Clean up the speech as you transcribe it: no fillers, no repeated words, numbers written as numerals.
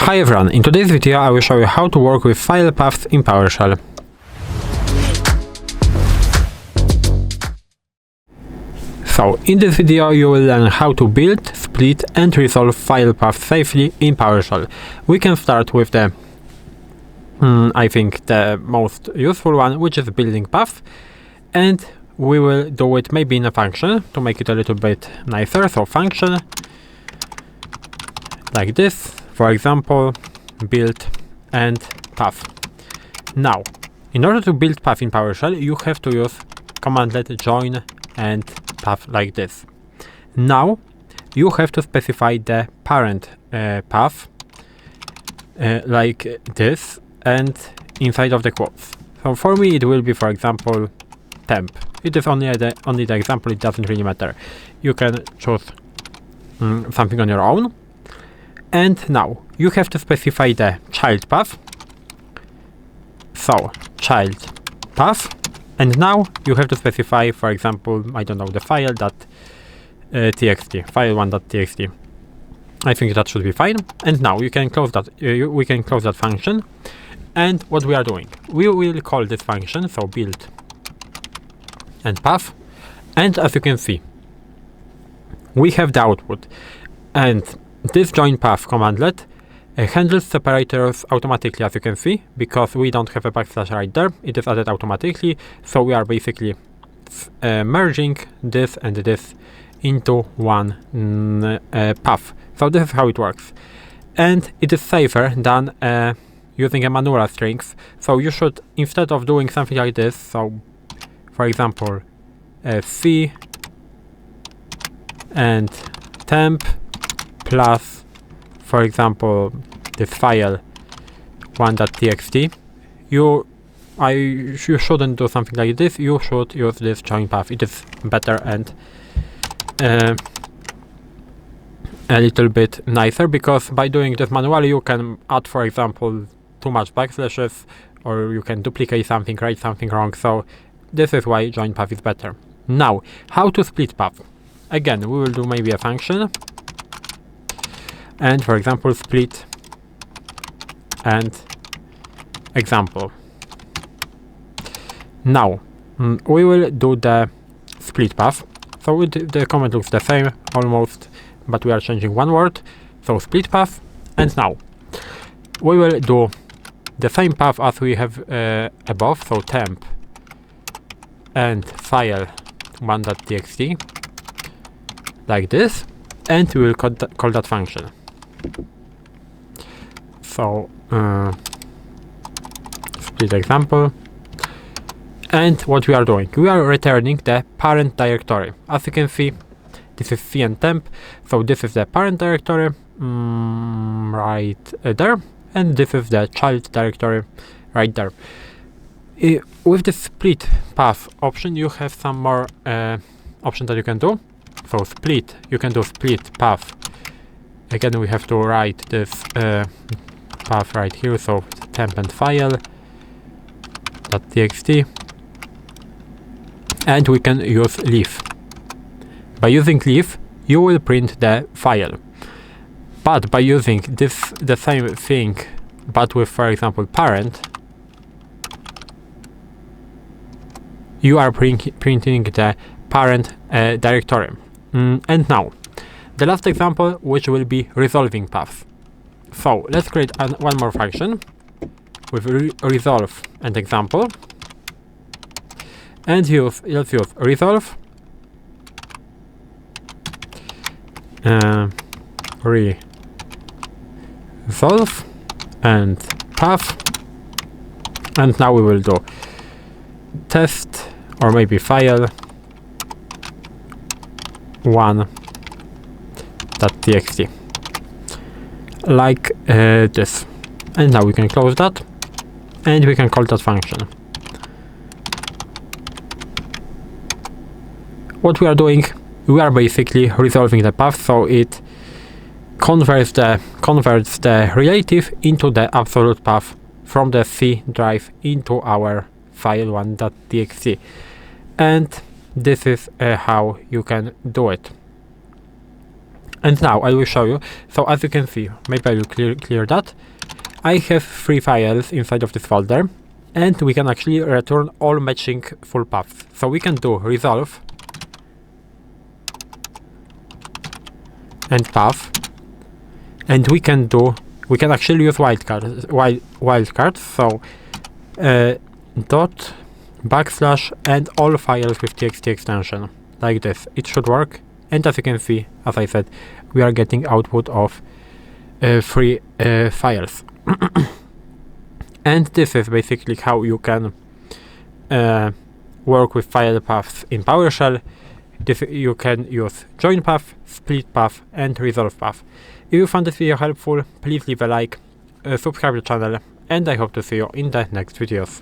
Hi everyone, in today's video I will show you how to work with file paths in PowerShell. So, in this video you will learn how to build, split and resolve file paths safely in PowerShell. We can start with the, I think the most useful one, which is building path, and we will do it maybe in a function to make it a little bit nicer. So function like this, for example, build and path. Now, in order to build path in PowerShell, you have to use cmdlet join and path like this. Now, you have to specify the parent path like this and inside of the quotes. So for me, it will be, for example, temp. It is only the example, it doesn't really matter. You can choose something on your own. And now you have to specify the child path. So child path, and now you have to specify, for example, I don't know, the file .txt, file1.txt. I think that should be fine. And now you can close that. We can close that function. And what we are doing, we will call this function, so build and path. And as you can see, we have the output, and this join path cmdlet handles separators automatically, as you can see, because we don't have a backslash right there. It is added automatically, so we are basically merging this and this into one path. So this is how it works, and it is safer than using a manual strings. So you should, instead of doing something like this, so for example c and temp plus, for example, this file 1.txt, you shouldn't do something like this. You should use this join path. It is better and a little bit nicer, because by doing this manually you can add, for example, too much backslashes, or you can duplicate something, write something wrong. So this is why join path is better. Now, how to split path? Again, we will do maybe a function, and for example split and example. Now we will do the split path. So the comment looks the same almost, but we are changing one word. So split path, and now we will do the same path as we have above, so temp and file 1.txt like this, and we will call that function. So split example, and what we are doing, we are returning the parent directory. As you can see, this is c and temp, so this is the parent directory right there, and this is the child directory right there. With the split path option, you have some more options that you can do. So split, you can do split path. Again, we have to write this path right here, so temp and file .txt, and we can use leaf. By using leaf, you will print the file, but by using the same thing, but with, for example, parent, you are printing the parent directory. And now, the last example, which will be resolving paths. So let's create one more function with resolve and example, and let's use resolve resolve and path, and now we will do test, or maybe file 1.txt like this, and now we can close that, and we can call that function. What we are doing, we are basically resolving the path, so it converts the relative into the absolute path from the C drive into our file 1.txt, and this is how you can do it. And now I will show you. So as you can see, maybe I will clear that. I have 3 files inside of this folder, and we can actually return all matching full paths. So we can do resolve and path, and we can actually use wildcards. So dot backslash and all files with txt extension, like this. It should work. And as you can see, as I said, we are getting output of 3 files. And this is basically how you can work with file paths in PowerShell. You can use join path, split path, and resolve path. If you found this video helpful, please leave a like, subscribe to the channel, and I hope to see you in the next videos.